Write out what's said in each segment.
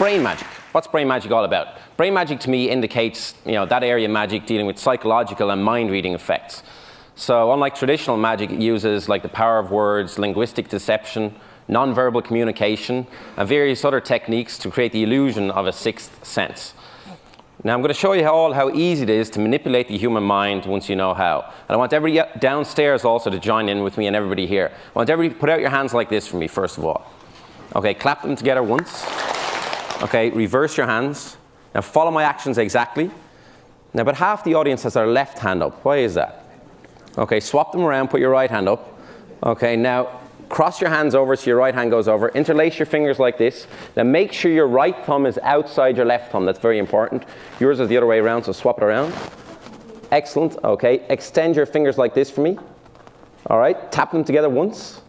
brain magic. What's brain magic all about? Brain magic to me indicates, that area of magic dealing with psychological and mind-reading effects. So unlike traditional magic, it uses like the power of words, linguistic deception, non-verbal communication, and various other techniques to create the illusion of a sixth sense. Now I'm going to show you how easy it is to manipulate the human mind once you know how. And I want everybody downstairs also to join in with me and everybody here. I want everybody to put out your hands like this for me, first of all. Okay, clap them together once. Okay, reverse your hands. Now follow my actions exactly. Now about half the audience has their left hand up. Why is that? Okay, swap them around, put your right hand up. Okay, now cross your hands over so your right hand goes over. Interlace your fingers like this. Now make sure your right thumb is outside your left thumb. That's very important. Yours is the other way around, so swap it around. Excellent, okay. Extend your fingers like this for me. All right, tap them together once.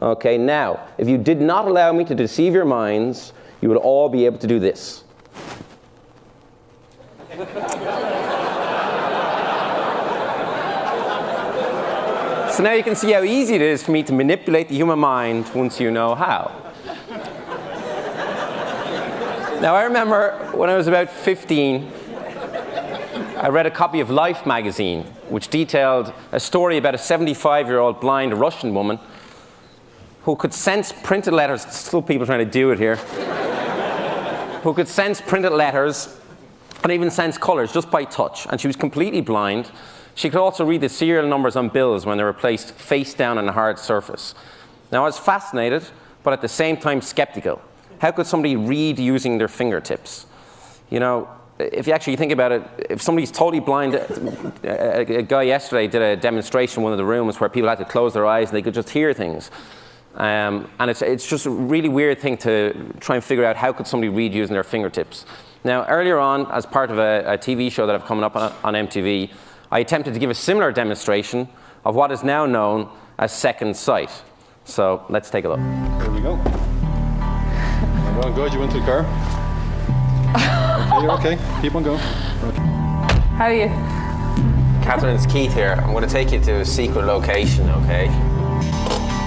Okay, now, if you did not allow me to deceive your minds, you would all be able to do this. So now you can see how easy it is for me to manipulate the human mind once you know how. Now I remember when I was about 15, I read a copy of Life magazine, which detailed a story about a 75-year-old blind Russian woman who could sense printed letters. Still people trying to do it here. Who could sense printed letters and even sense colors just by touch. And she was completely blind. She could also read the serial numbers on bills when they were placed face down on a hard surface. Now, I was fascinated, but at the same time skeptical. How could somebody read using their fingertips? If you actually think about it, if somebody's totally blind, a guy yesterday did a demonstration in one of the rooms where people had to close their eyes and they could just hear things. And it's just a really weird thing to try and figure out how could somebody read using their fingertips. Now, earlier on, as part of a TV show that I've coming up on MTV, I attempted to give a similar demonstration of what is now known as second sight. So let's take a look. Here we go. Well, good. You went to the car. Okay, you're okay. Keep on going. Okay. How are you? Catherine, it's Keith here. I'm going to take you to a secret location, okay?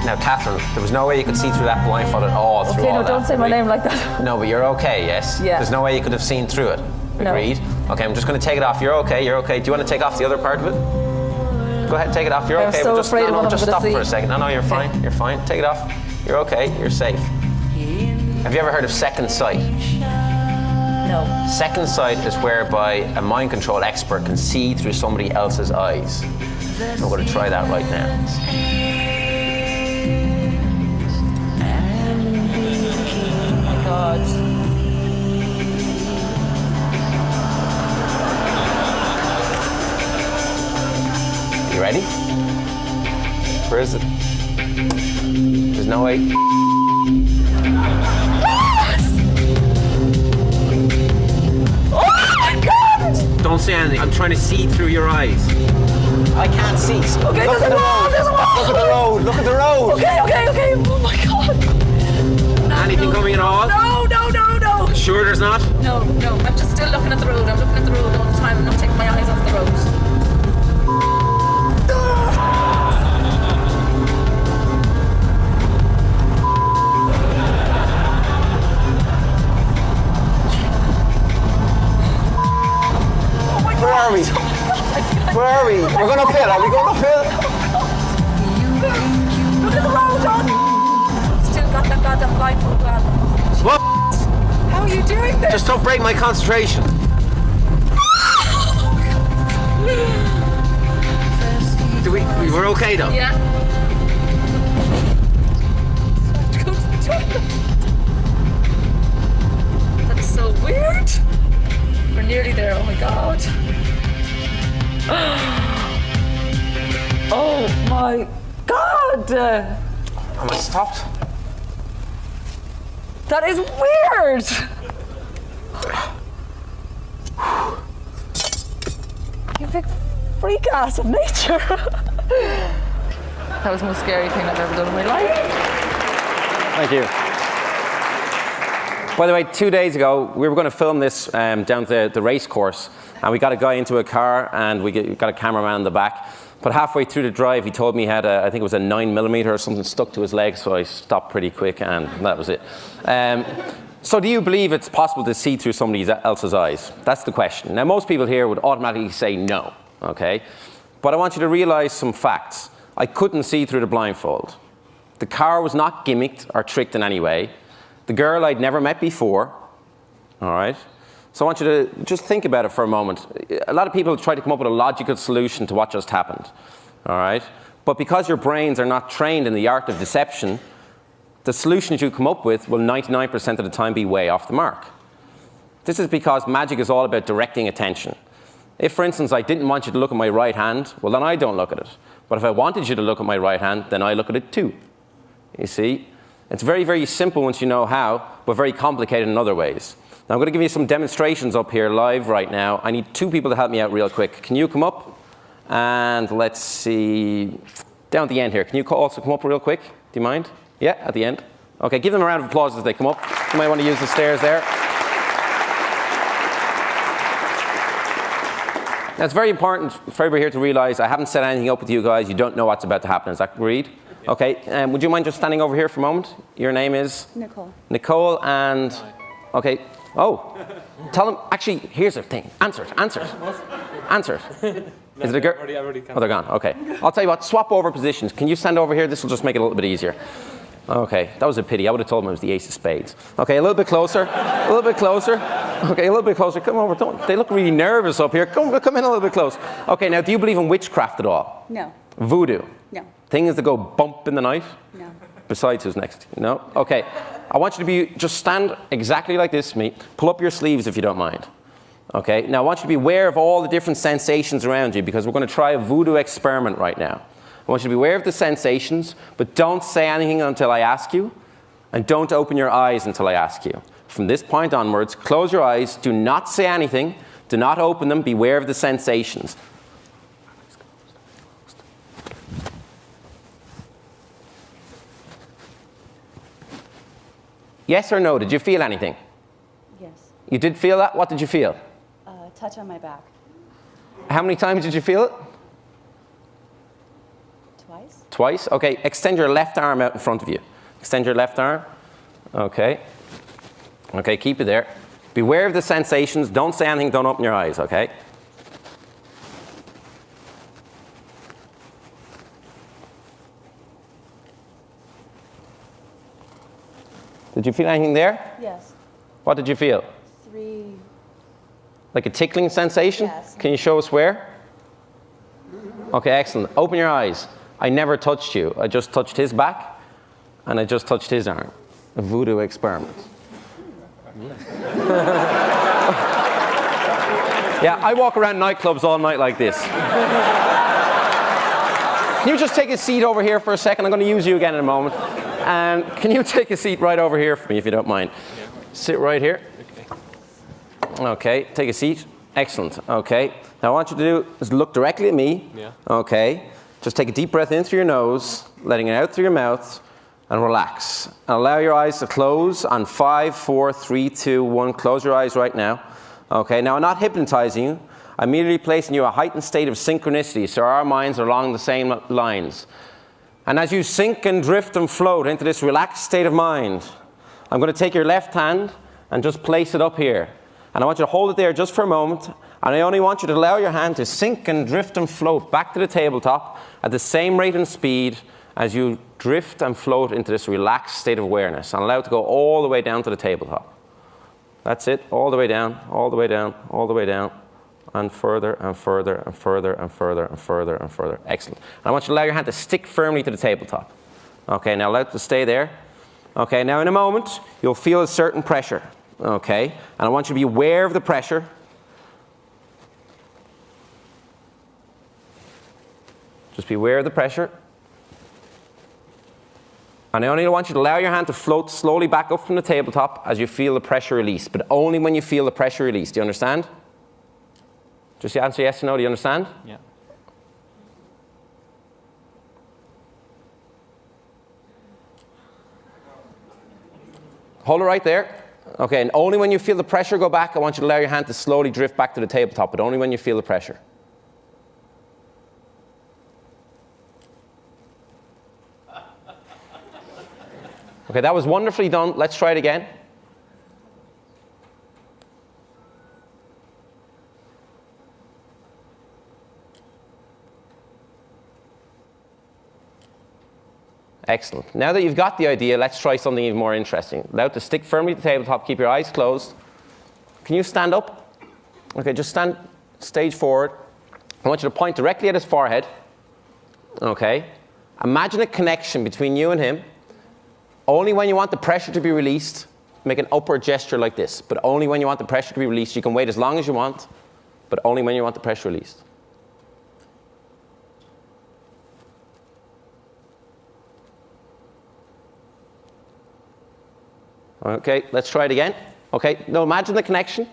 Now, Catherine, there was no way you could see through that blindfold at all. Okay, no, don't say my name like that. No, but you're okay, yes? Yeah. There's no way you could have seen through it. Agreed? No. Okay, I'm just going to take it off. You're okay, you're okay. Do you want to take off the other part of it? Go ahead, take it off. You're okay. I'm so afraid of what I'm just stop see. for a second. No, you're fine. You're fine. Take it off. You're okay. You're safe. Have you ever heard of second sight? No. Second sight is whereby a mind control expert can see through somebody else's eyes. I'm going to try that right now. God. You ready? Where is it? There's no way. Yes! Oh my God! Don't say anything. I'm trying to see through your eyes. I can't see. Okay, there's a wall. There's a wall. Look at the road. Look at the road. Okay. Oh my God. Anything coming at all? No. Sure there's not? No. I'm just still looking at the road. I'm looking at the road all the time. I'm not taking my eyes off the road. Oh my God. Where are we? Where are we? We're going uphill. Are we going uphill? Look at the road, John. Still got that goddamn blindfold on. What? How are you doing this? Just don't break my concentration. We're okay though? Yeah. I have to go to the toilet. That's so weird. We're nearly there. Oh my God. Oh my God. Am I stopped? That is weird. You big freak ass of nature. That was the most scary thing I've ever done in my life. Thank you. By the way, 2 days ago, we were going to film this down the race course, and we got a guy into a car, and we got a cameraman in the back. But halfway through the drive, he told me he had I think it was a 9mm or something stuck to his leg, so I stopped pretty quick, and that was it. So do you believe it's possible to see through somebody else's eyes? That's the question. Now, most people here would automatically say no, okay? But I want you to realize some facts. I couldn't see through the blindfold. The car was not gimmicked or tricked in any way. The girl I'd never met before, all right? So I want you to just think about it for a moment. A lot of people try to come up with a logical solution to what just happened, all right? But because your brains are not trained in the art of deception, the solutions you come up with will 99% of the time be way off the mark. This is because magic is all about directing attention. If, for instance, I didn't want you to look at my right hand, well, then I don't look at it. But if I wanted you to look at my right hand, then I look at it too. You see? It's very, very simple once you know how, but very complicated in other ways. Now, I'm going to give you some demonstrations up here live right now. I need 2 people to help me out real quick. Can you come up? And let's see, down at the end here. Can you also come up real quick? Do you mind? Yeah, at the end. Okay, give them a round of applause as they come up. You might want to use the stairs there. Now, it's very important for everybody here to realize I haven't set anything up with you guys. You don't know what's about to happen. Is that agreed? Yeah. Okay, would you mind just standing over here for a moment? Your name is? Nicole. Nicole, and, okay. Oh, tell them, actually, here's the thing. Answer it, answer it. Answer it. Is it a girl? Oh, they're gone, okay. I'll tell you what, swap over positions. Can you stand over here? This will just make it a little bit easier. Okay, that was a pity. I would have told them it was the ace of spades. Okay, a little bit closer, a little bit closer. Okay, a little bit closer. Come over. Don't, they look really nervous up here. Come in a little bit close. Okay, now, do you believe in witchcraft at all? No. Voodoo? No. Things that go bump in the night? No. Besides, who's next? No? Okay. I want you to be, just stand exactly like this to me. Pull up your sleeves if you don't mind. Okay? Now, I want you to be aware of all the different sensations around you because we're going to try a voodoo experiment right now. I want you to be aware of the sensations, but don't say anything until I ask you, and don't open your eyes until I ask you. From this point onwards, close your eyes, do not say anything, do not open them, beware of the sensations. Yes or no, did you feel anything? Yes. You did feel that? What did you feel? Touch on my back. How many times did you feel it? Twice. Twice? Okay, extend your left arm out in front of you. Extend your left arm. Okay. Okay, keep it there. Beware of the sensations. Don't say anything. Don't open your eyes, okay? Did you feel anything there? Yes. What did you feel? 3. Like a tickling sensation? Yes. Can you show us where? Okay, excellent. Open your eyes. I never touched you. I just touched his back, and I just touched his arm. A voodoo experiment. Yeah, I walk around nightclubs all night like this. Can you just take a seat over here for a second? I'm going to use you again in a moment. And can you take a seat right over here for me, if you don't mind? Yeah. Sit right here. Okay, take a seat. Excellent. Okay. Now, what I want you to do is look directly at me. Yeah. Okay. Just take a deep breath in through your nose, letting it out through your mouth, and relax. And allow your eyes to close on 5, 4, 3, 2, 1. Close your eyes right now. Okay. Now, I'm not hypnotizing you. I'm merely placing you in a heightened state of synchronicity, so our minds are along the same lines. And as you sink and drift and float into this relaxed state of mind, I'm going to take your left hand and just place it up here. And I want you to hold it there just for a moment. And I only want you to allow your hand to sink and drift and float back to the tabletop at the same rate and speed as you drift and float into this relaxed state of awareness. And allow it to go all the way down to the tabletop. That's it. All the way down, all the way down, all the way down. And further and further and further and further and further and further. Excellent. And I want you to allow your hand to stick firmly to the tabletop. Okay, now allow it to stay there. Okay, now in a moment, you'll feel a certain pressure. Okay, and I want you to be aware of the pressure. Just be aware of the pressure. And I only want you to allow your hand to float slowly back up from the tabletop as you feel the pressure release, but only when you feel the pressure release. Do you understand? Just answer yes or no. Do you understand? Yeah. Hold it right there. Okay, and only when you feel the pressure go back, I want you to allow your hand to slowly drift back to the tabletop, but only when you feel the pressure. Okay, that was wonderfully done. Let's try it again. Excellent. Now that you've got the idea, let's try something even more interesting. Allow it to stick firmly to the tabletop. Keep your eyes closed. Can you stand up? Okay, just stand stage forward. I want you to point directly at his forehead. Okay. Imagine a connection between you and him. Only when you want the pressure to be released, make an upward gesture like this. But only when you want the pressure to be released. You can wait as long as you want, but only when you want the pressure released. Okay, let's try it again. Okay, now imagine the connection.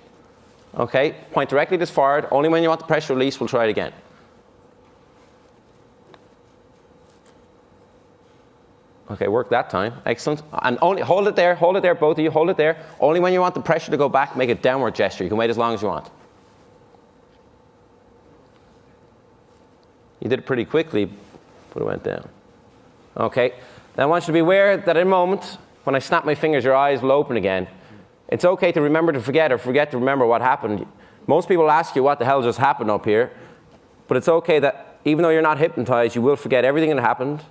Okay, point directly to his forehead. Only when you want the pressure released, we'll try it again. Okay, work that time. Excellent. And only hold it there, both of you, hold it there. Only when you want the pressure to go back, make a downward gesture. You can wait as long as you want. You did it pretty quickly, but it went down. Okay, now I want you to be aware that in a moment, when I snap my fingers, your eyes will open again. It's okay to remember to forget or forget to remember what happened. Most people ask you what the hell just happened up here, but it's okay that even though you're not hypnotized, you will forget everything that happened.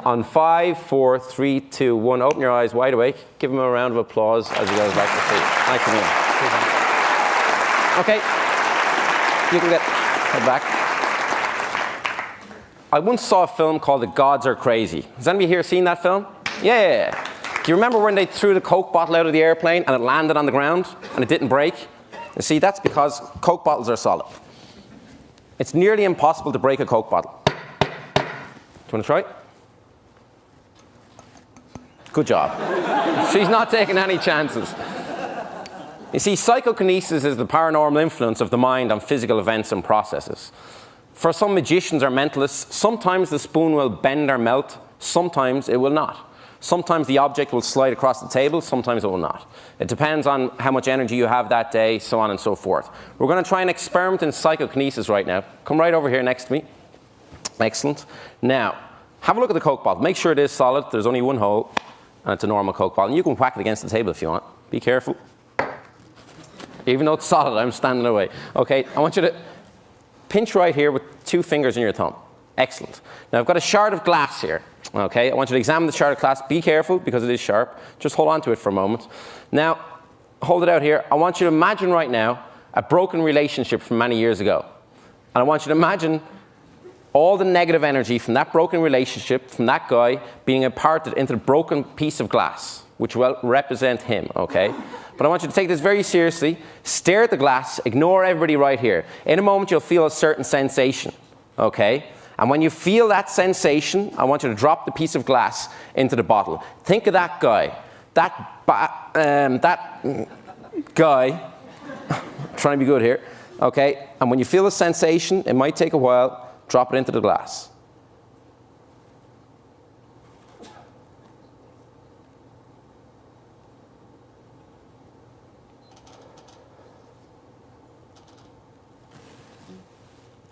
On 5, 4, 3, 2, 1, open your eyes wide awake. Give him a round of applause as he goes back to sleep. Thanks for being. Okay, you can head back. I once saw a film called The Gods Are Crazy. Has anybody here seen that film? Yeah. Do you remember when they threw the Coke bottle out of the airplane and it landed on the ground and it didn't break? You see, that's because Coke bottles are solid. It's nearly impossible to break a Coke bottle. Do you want to try it? Good job. She's not taking any chances. You see, psychokinesis is the paranormal influence of the mind on physical events and processes. For some magicians or mentalists, sometimes the spoon will bend or melt, sometimes it will not. Sometimes the object will slide across the table, sometimes it will not. It depends on how much energy you have that day, so on and so forth. We're going to try an experiment in psychokinesis right now. Come right over here next to me. Excellent. Now, have a look at the Coke bottle. Make sure it is solid. There's only one hole, and it's a normal Coke bottle. And you can whack it against the table if you want. Be careful. Even though it's solid, I'm standing away. Okay, I want you to pinch right here with 2 fingers in your thumb. Excellent. Now, I've got a shard of glass here. Okay, I want you to examine the shard of glass. Be careful, because it is sharp. Just hold on to it for a moment. Now, hold it out here. I want you to imagine right now a broken relationship from many years ago. And I want you to imagine all the negative energy from that broken relationship, from that guy, being imparted into the broken piece of glass, which will represent him, okay? But I want you to take this very seriously. Stare at the glass. Ignore everybody right here. In a moment, you'll feel a certain sensation, okay? And when you feel that sensation, I want you to drop the piece of glass into the bottle. Think of that guy. That guy. Trying to be good here. Okay? And when you feel the sensation, it might take a while, drop it into the glass.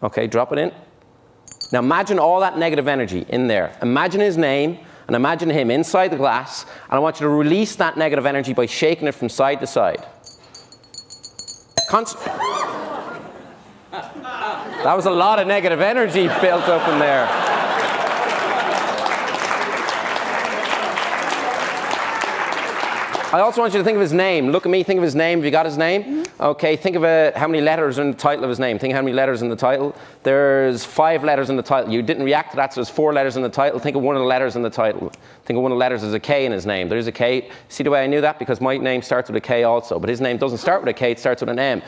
Okay, drop it in. Now imagine all that negative energy in there. Imagine his name and imagine him inside the glass, and I want you to release that negative energy by shaking it from side to side. That was a lot of negative energy built up in there. I also want you to think of his name. Look at me, think of his name. Have you got his name? Mm-hmm. Okay, think of how many letters are in the title of his name. Think of how many letters in the title. There's 5 letters in the title. You didn't react to that, so there's 4 letters in the title. Think of one of the letters in the title. Think of one of the letters as a K in his name. There's a K. See the way I knew that? Because my name starts with a K also, but his name doesn't start with a K, it starts with an M.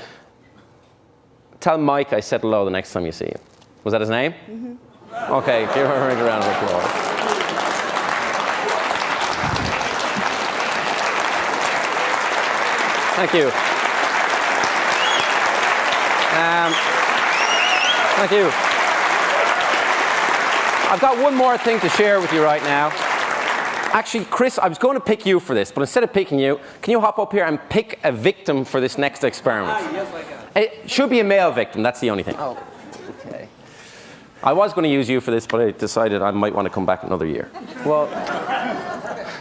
Tell Mike I said hello the next time you see him. Was that his name? Mm-hmm. Okay, give her a round of applause. Thank you. Thank you. I've got one more thing to share with you right now. Actually, Chris, I was going to pick you for this, but instead of picking you, can you hop up here and pick a victim for this next experiment? Yes, I can. It should be a male victim, that's the only thing. Oh, okay. I was going to use you for this, but I decided I might want to come back another year. Well,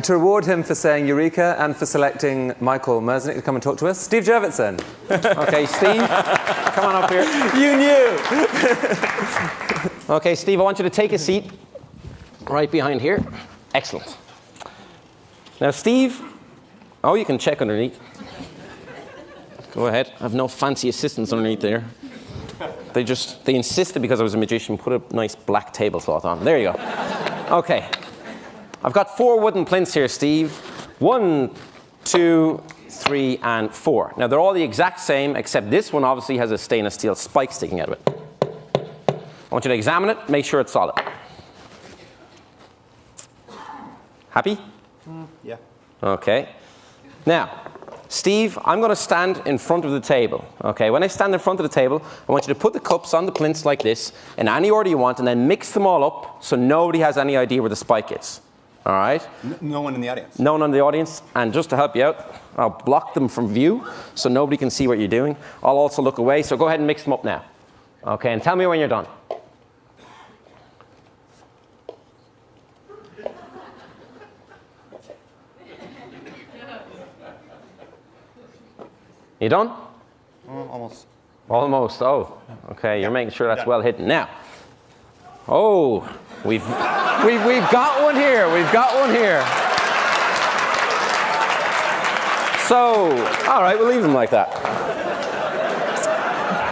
to reward him for saying Eureka and for selecting Michael Merzenich to come and talk to us, Steve Jurvetson. Okay, Steve, come on up here. You knew! Okay, Steve, I want you to take a seat. right behind here. Excellent. Now, Steve, oh, you can check underneath. Go ahead. I have no fancy assistants underneath there. They insisted because I was a magician, put a nice black tablecloth on. There you go. Okay. I've got 4 wooden plinths here, Steve. 1, 2, 3, and 4. Now, they're all the exact same, except this one obviously has a stainless steel spike sticking out of it. I want you to examine it, make sure it's solid. Happy? Yeah. Okay. Now, Steve, I'm going to stand in front of the table. Okay, when I stand in front of the table, I want you to put the cups on the plinths like this, in any order you want, and then mix them all up so nobody has any idea where the spike is. All right? No one in the audience. No one in the audience. And just to help you out, I'll block them from view so nobody can see what you're doing. I'll also look away, so go ahead and mix them up now. Okay, and tell me when you're done. You done? Almost. Almost. Oh, okay. You're making sure that's well hidden. Now, oh, we've got one here. We've got one here. So, all right, we'll leave them like that.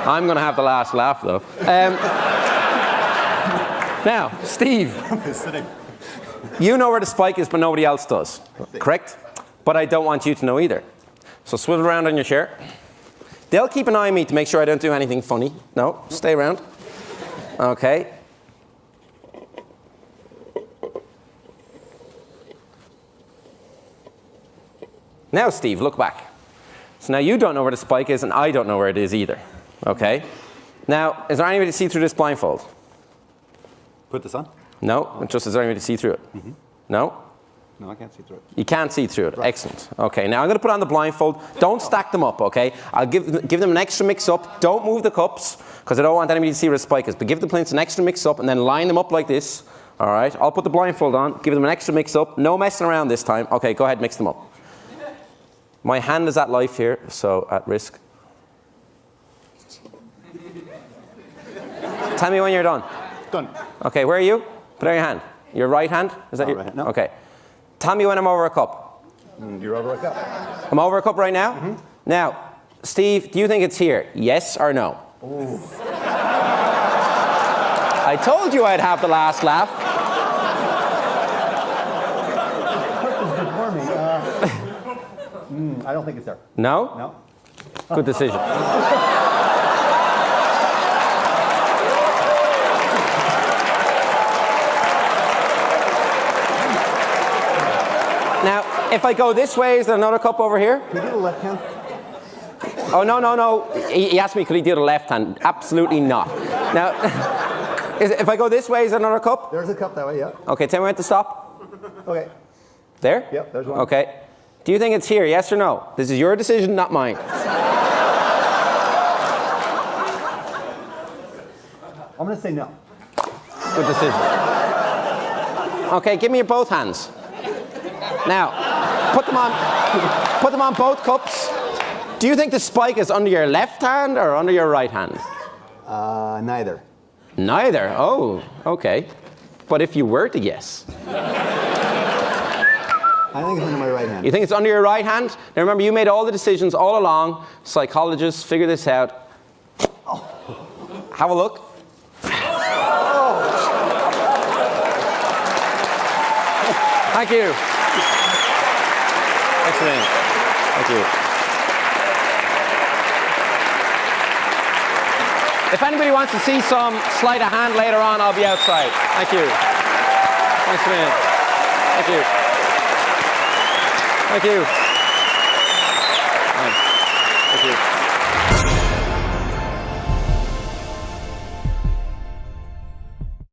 I'm going to have the last laugh, though. Now, Steve, you know where the spike is, but nobody else does. Correct? But I don't want you to know either. So swivel around on your chair. They'll keep an eye on me to make sure I don't do anything funny. No, stay around. Okay. Now, Steve, look back. So now you don't know where the spike is, and I don't know where it is either. Okay? Now, is there any way to see through this blindfold? Put this on? No? Just is there any way to see through it? Mm-hmm. No? No, I can't see through it. You can't see through it. Right. Excellent. Okay, now I'm going to put on the blindfold. Don't stack them up, okay? I'll give them an extra mix-up. Don't move the cups, because I don't want anybody to see where the spike is. But give the plinths an extra mix-up, and then line them up like this. All right? I'll put the blindfold on, give them an extra mix-up. No messing around this time. Okay, go ahead, mix them up. My hand is at life here, so at risk. Tell me when you're done. Done. Okay, where are you? Put out your hand. Your right hand? Is that your right hand? No. Okay. Tell me when I'm over a cup. You're over a cup. I'm over a cup right now? Mm-hmm. Now, Steve, do you think it's here? Yes or no? Ooh. I told you I'd have the last laugh. I don't think it's there. No? No. Good decision. Now, if I go this way, is there another cup over here? Can you do the left hand? Oh, no. He asked me, could he do the left hand? Absolutely not. Now, if I go this way, is there another cup? There's a cup that way, yeah. Okay, tell me when to stop. Okay. There? Yep, there's one. Okay. Do you think it's here, yes or no? This is your decision, not mine. I'm going to say no. Good decision. Okay, give me both hands. Now, put them on both cups. Do you think the spike is under your left hand or under your right hand? Neither. Neither? Oh, okay. But if you were to guess. I think it's under my right hand. You think it's under your right hand? Now remember, you made all the decisions all along. Psychologists, figure this out. Oh. Have a look. Oh. Thank you. Excellent. Thank you. If anybody wants to see some sleight of hand later on, I'll be outside. Thank you. Thanks a minute. Thank you. Thank you. Thanks. Thank you.